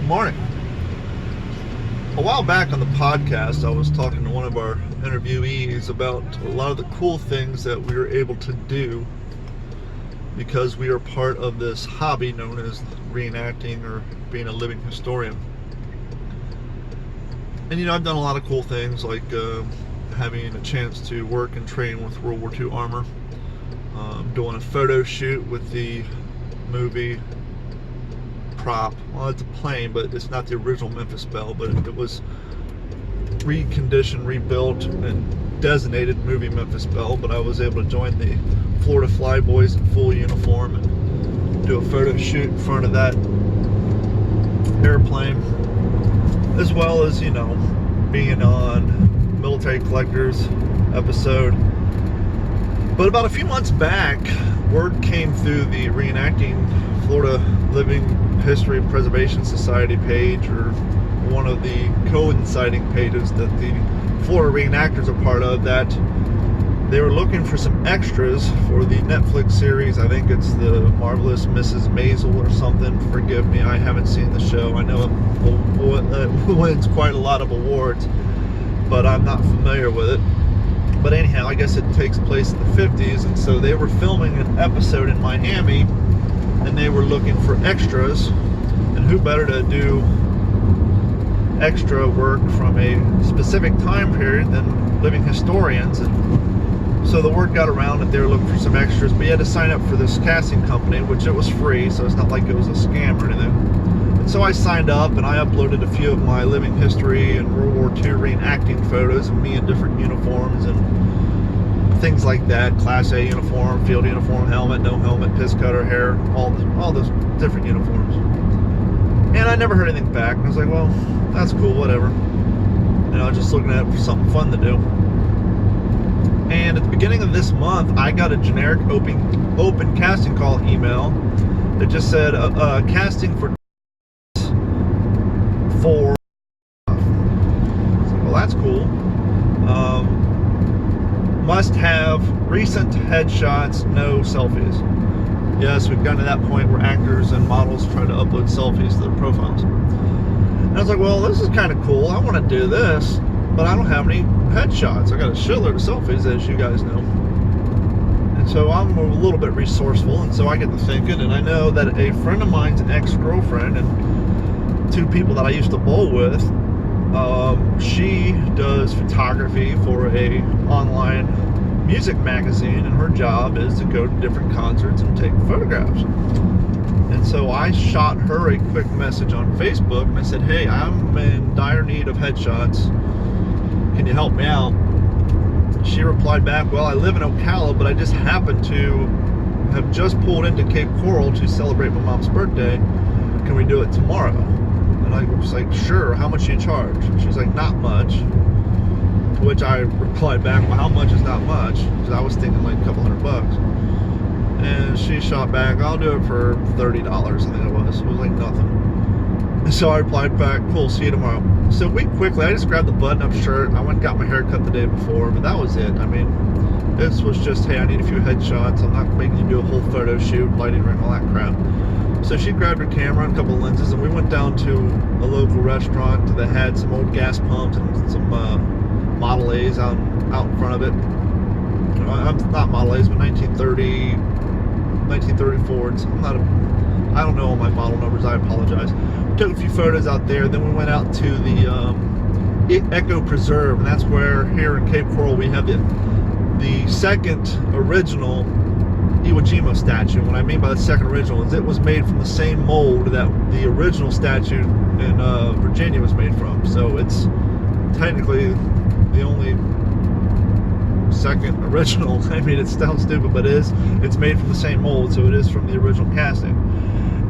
Morning. A while back on the podcast, I was talking to one of our interviewees about a lot of the cool things that we were able to do because we are part of this hobby known as reenacting or being a living historian. And I've done a lot of cool things like having a chance to work and train with World War II armor, doing a photo shoot with the movie prop. Well, it's a plane, but it's not the original Memphis Belle, but it was reconditioned, rebuilt, and designated movie Memphis Belle. But I was able to join the Florida Flyboys in full uniform and do a photo shoot in front of that airplane, as well as being on Military Collectors episode. But about a few months back, word came through the Reenacting Florida Living History and Preservation Society page, or one of the coinciding pages that the Florida reenactors are part of, that they were looking for some extras for the Netflix series. I think it's the Marvelous Mrs. Maisel or something. Forgive me, I haven't seen the show. I know it wins quite a lot of awards, but I'm not familiar with it. But anyhow, I guess it takes place in the 50s, and so they were filming an episode in Miami, and they were looking for extras, and who better to do extra work from a specific time period than living historians. And so the word got around that they were looking for some extras, but you had to sign up for this casting company, which it was free, so it's not like it was a scam or anything. And so I signed up, and I uploaded a few of my living history and World War II reenacting photos of me in different uniforms and things like that. Class A uniform, field uniform, helmet, no helmet, piss cutter, hair, all those different uniforms. And I never heard anything back. I was like, well, that's cool, whatever. I was just looking at it for something fun to do. And at the beginning of this month, I got a generic open casting call email that just said casting for. I was like, well, that's cool. Must have recent headshots, no selfies. Yes, we've gotten to that point where actors and models try to upload selfies to their profiles. And I was like, well, this is kind of cool. I want to do this, but I don't have any headshots. I got a shitload of selfies, as you guys know. And so I'm a little bit resourceful, and so I get to thinking, and I know that a friend of mine's ex-girlfriend and two people that I used to bowl with, she does photography for a online music magazine, and her job is to go to different concerts and take photographs. And so I shot her a quick message on Facebook, and I said, hey, I'm in dire need of headshots. Can you help me out? She replied back, well, I live in Ocala, but I just happen to have just pulled into Cape Coral to celebrate my mom's birthday. Can we do it tomorrow? And I was like, sure, how much do you charge? She's like, not much. To which I replied back, well, how much is not much? Because I was thinking like a couple $100. And she shot back, I'll do it for $30, I think it was. It was like nothing. And so I replied back, cool, see you tomorrow. So I just grabbed the button-up shirt. I went and got my hair cut the day before, but that was it. I mean, this was just, hey, I need a few headshots. I'm not making you do a whole photo shoot, lighting ring, all that crap. So she grabbed her camera and a couple of lenses, and we went down to a local restaurant that had some old gas pumps and some Model A's out in front of it. Not Model A's, but 1930, 1930 Fords. I don't know all my model numbers, I apologize. We took a few photos out there, then we went out to the Echo Preserve, and that's where here in Cape Coral we have the second original Iwo Jima statue. What I mean by the second original is it was made from the same mold that the original statue in Virginia was made from. So it's technically the only second original. I mean, it sounds stupid, but it's made from the same mold, so it is from the original casting.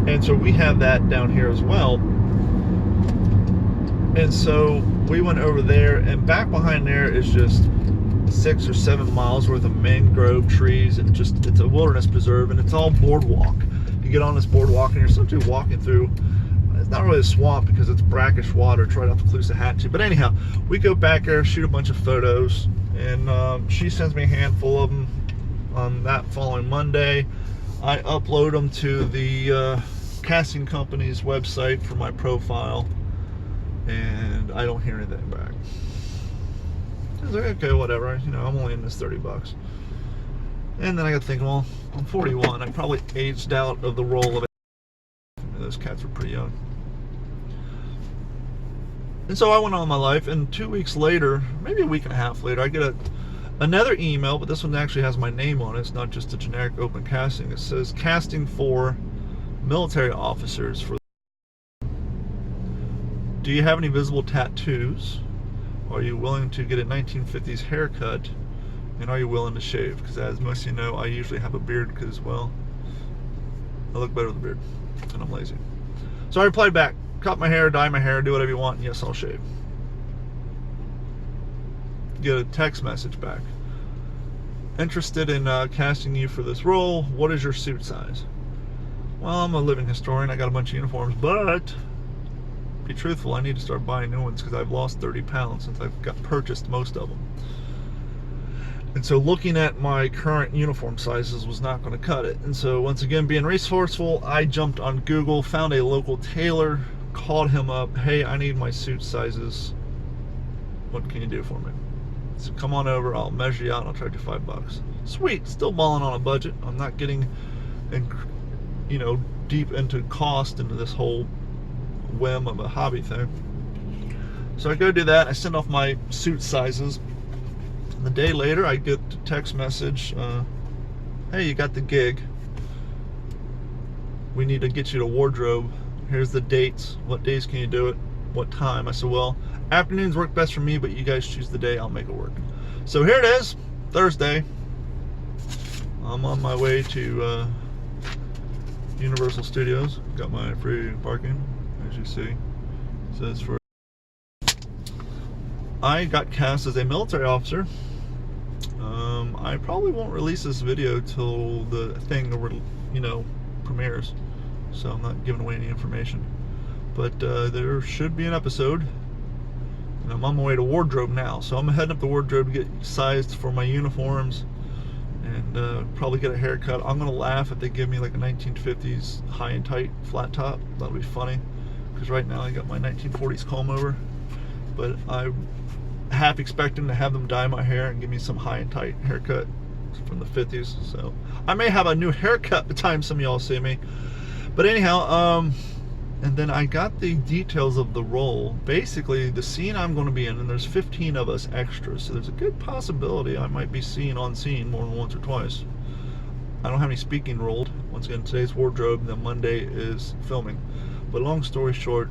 And so we have that down here as well. And so we went over there, and back behind there is just 6 or 7 miles worth of mangrove trees, and it's a wilderness preserve, and it's all boardwalk. You get on this boardwalk and you're essentially walking through, it's not really a swamp because it's brackish water. It's right off the Caloosahatchee. But anyhow, we go back there, shoot a bunch of photos, and she sends me a handful of them on that following Monday. I upload them to the casting company's website for my profile, and I don't hear anything back. I was like, okay, whatever. You know, I'm only in this $30. And then I got thinking, well, I'm 41. I probably aged out of the role of it. Those cats were pretty young. And so I went on with my life, and 2 weeks later, maybe a week and a half later, I get another email, but this one actually has my name on it. It's not just a generic open casting. It says casting for military officers. Do you have any visible tattoos? Are you willing to get a 1950s haircut? And are you willing to shave? Because as most of you know, I usually have a beard because, well, I look better with a beard, and I'm lazy. So I replied back, cut my hair, dye my hair, do whatever you want, and yes, I'll shave. Get a text message back. Interested in casting you for this role. What is your suit size? Well, I'm a living historian. I got a bunch of uniforms, but be truthful, I need to start buying new ones because I've lost 30 pounds since I've purchased most of them. And so looking at my current uniform sizes was not going to cut it. And so once again, being resourceful, I jumped on Google, found a local tailor, called him up. Hey, I need my suit sizes. What can you do for me? So come on over, I'll measure you out, and I'll charge you $5. Sweet, still balling on a budget. I'm not getting, you know, deep into cost into this whole whim of a hobby thing. So I go do that. I send off my suit sizes. And the day later, I get a text message. Hey, you got the gig. We need to get you to wardrobe. Here's the dates. What days can you do it? What time? I said, well, afternoons work best for me, but you guys choose the day. I'll make it work. So here it is, Thursday. I'm on my way to Universal Studios. Got my free parking, as you see. It says for. I got cast as a military officer. I probably won't release this video till the thing, you know, premieres. So I'm not giving away any information. But there should be an episode. And I'm on my way to wardrobe now. So I'm heading up the wardrobe to get sized for my uniforms. And probably get a haircut. I'm going to laugh if they give me like a 1950s high and tight flat top. That'll be funny. Because right now I got my 1940s comb over. But I'm half expecting to have them dye my hair and give me some high and tight haircut from the 50s. So I may have a new haircut by the time some of y'all see me. But anyhow, and then I got the details of the role. Basically, the scene I'm going to be in, and there's 15 of us extras, so there's a good possibility I might be seen on scene more than once or twice. I don't have any speaking rolled. Once again, today's wardrobe, and then Monday is filming. But long story short,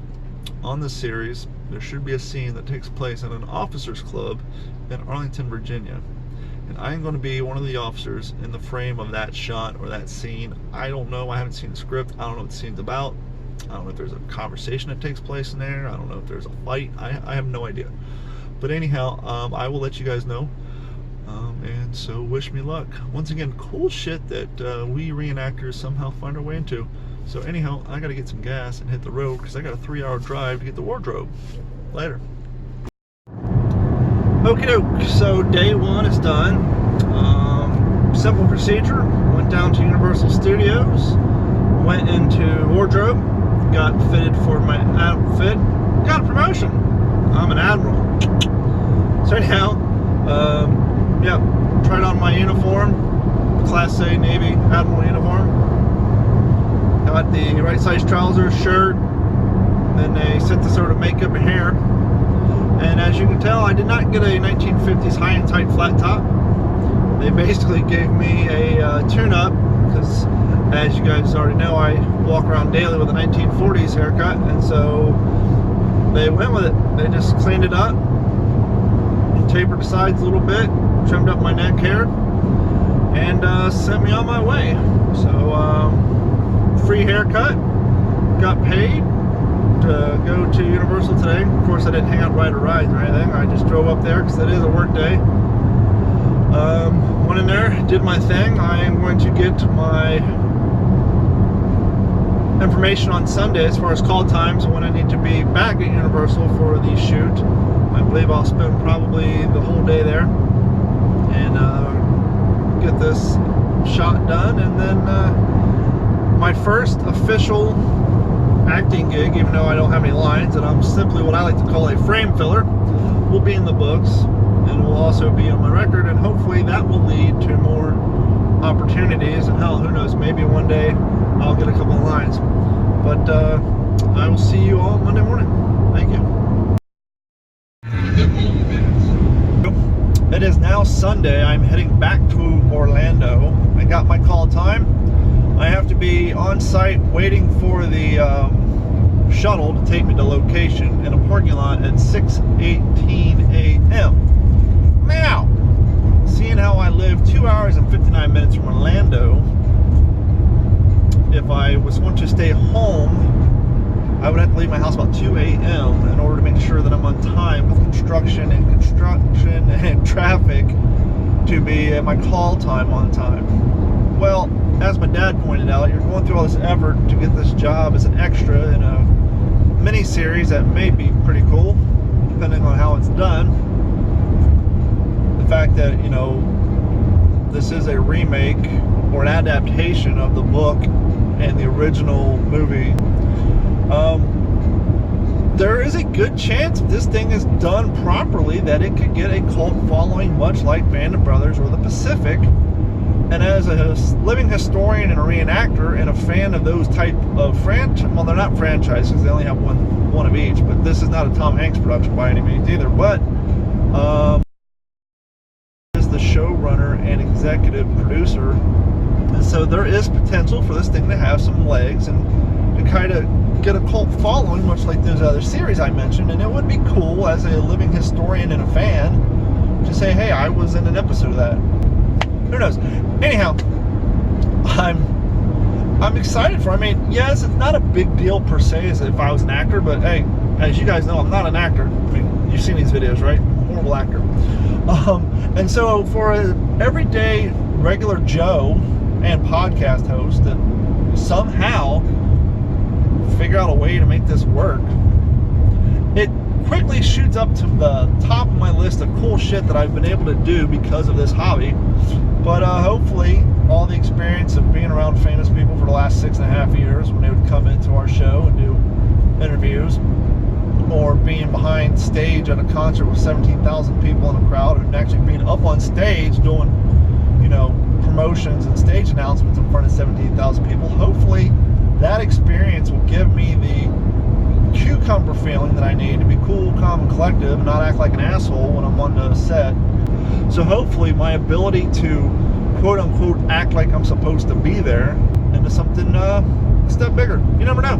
on this series, there should be a scene that takes place at an officers club in Arlington, Virginia. And I'm going to be one of the officers in the frame of that shot or that scene. I don't know. I haven't seen the script. I don't know what the scene's about. I don't know if there's a conversation that takes place in there. I don't know if there's a fight. I have no idea. But anyhow, I will let you guys know. And so wish me luck. Once again, cool shit that we reenactors somehow find our way into. So anyhow, I got to get some gas and hit the road because I got a 3-hour drive to get the wardrobe. Later. Okie doke, so day one is done. Simple procedure. Went down to Universal Studios, went into wardrobe, got fitted for my outfit, got a promotion. I'm an admiral. So anyhow, yeah, tried on my uniform, Class A Navy Admiral uniform. Got the right size trousers, shirt, and then they sent this over to makeup and hair. And as you can tell, I did not get a 1950s high and tight flat top. They basically gave me a tune-up because, as you guys already know, I walk around daily with a 1940s haircut, and so they went with it. They just cleaned it up, tapered the sides a little bit, trimmed up my neck hair, and sent me on my way. So free haircut, got paid to go to Universal today. Of course, I didn't hang out, ride a ride or anything. I just drove up there because it is a work day. Went in there, did my thing. I am going to get my information on Sunday as far as call times when I need to be back at Universal for the shoot. I believe I'll spend probably the whole day there and get this shot done, and then my first official acting gig, even though I don't have any lines, and I'm simply what I like to call a frame filler, will be in the books and will also be on my record, and hopefully that will lead to more opportunities, and hell, who knows, maybe one day I'll get a couple of lines. But I will see you all Monday morning. Thank you. It is now Sunday. I'm heading back to Orlando. I got my call time. I have to be on site waiting for the shuttle to take me to location in a parking lot at 6:18 a.m. Now, seeing how I live 2 hours and 59 minutes from Orlando, if I was going to stay home, I would have to leave my house about 2 a.m. in order to make sure that I'm on time with construction and traffic to be at my call time on time. Well, as my dad pointed out, you're going through all this effort to get this job as an extra in a mini-series that may be pretty cool, depending on how it's done. The fact that, you know, this is a remake or an adaptation of the book and the original movie. There is a good chance if this thing is done properly that it could get a cult following, much like Band of Brothers or The Pacific. And as a living historian and a reenactor and a fan of those type of well, they're not franchises, they only have one of each, but this is not a Tom Hanks production by any means either, but is the showrunner and executive producer, and so there is potential for this thing to have some legs and to kind of get a cult following, much like those other series I mentioned. And it would be cool as a living historian and a fan to say, hey, I was in an episode of that. Who knows? Anyhow, I'm excited for it. I mean, yes, it's not a big deal per se as if I was an actor, but hey, as you guys know, I'm not an actor. I mean, you've seen these videos, right? I'm a horrible actor. And so for an everyday regular Joe and podcast host that somehow figure out a way to make this work, it quickly shoots up to the top of my list of cool shit that I've been able to do because of this hobby. But hopefully all the experience of being around famous people for the last 6.5 years, when they would come into our show and do interviews, or being behind stage at a concert with 17,000 people in a crowd, and actually being up on stage doing, you know, promotions and stage announcements in front of 17,000 people, hopefully that experience will give me the cucumber feeling that I need to be cool, calm, and collective and not act like an asshole when I'm on the set. So hopefully my ability to quote unquote act like I'm supposed to be there into something a step bigger. You never know.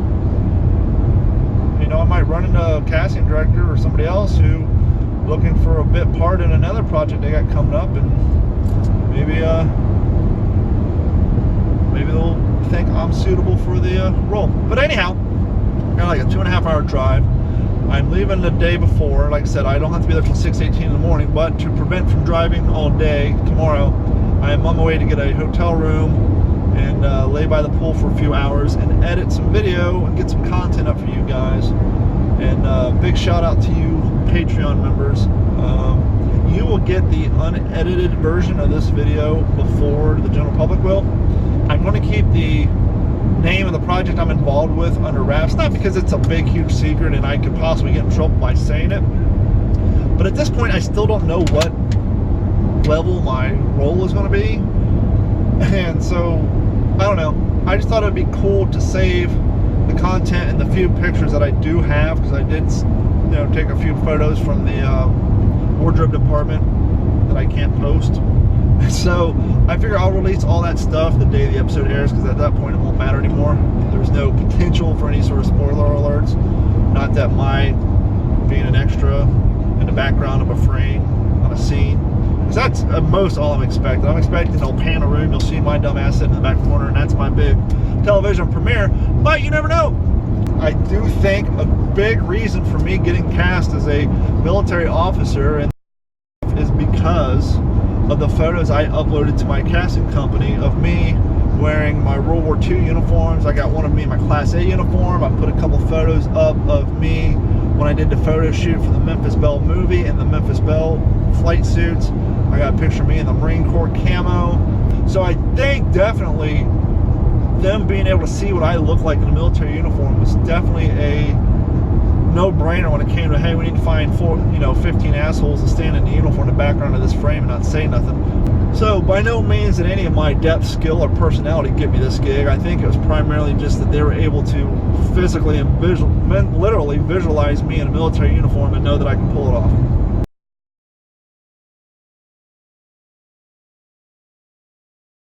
You know, I might run into a casting director or somebody else who looking for a bit part in another project they got coming up, and maybe they'll think I'm suitable for the role. But anyhow, got like a 2.5 hour drive. I'm leaving the day before. Like I said, I don't have to be there till 6:18 in the morning, but to prevent from driving all day tomorrow, I am on my way to get a hotel room and lay by the pool for a few hours and edit some video and get some content up for you guys. And big shout out to you Patreon members. You will get the unedited version of this video before the general public will. I'm going to keep the name of the project I'm involved with under wraps, not because it's a big huge secret and I could possibly get in trouble by saying it, but at this point I still don't know what level my role is going to be, and so I don't know. I just thought it would be cool to save the content and the few pictures that I do have, because I did, you know, take a few photos from the wardrobe department that I can't post. So I figure I'll release all that stuff the day the episode airs, because at that point it won't matter anymore. There's no potential for any sort of spoiler alerts. Not that my being an extra in the background of a frame on a scene, because that's at most all I'm expecting. I'm expecting they'll pan a room, you'll see my dumb ass sitting in the back corner, and that's my big television premiere. But you never know. I do think a big reason for me getting cast as a military officer and is because of the photos I uploaded to my casting company of me wearing my World War II uniforms. I got one of me in my Class A uniform. I put a couple photos up of me when I did the photo shoot for the Memphis Belle movie and the Memphis Belle flight suits. I got a picture of me in the Marine Corps camo. So I think definitely them being able to see what I look like in a military uniform was definitely a no-brainer when it came to, hey, we need to find 15 assholes to stand in the uniform in the background of this frame and not say nothing. So by no means did any of my depth, skill, or personality get me this gig. I think it was primarily just that they were able to physically and literally visualize me in a military uniform and know that I can pull it off.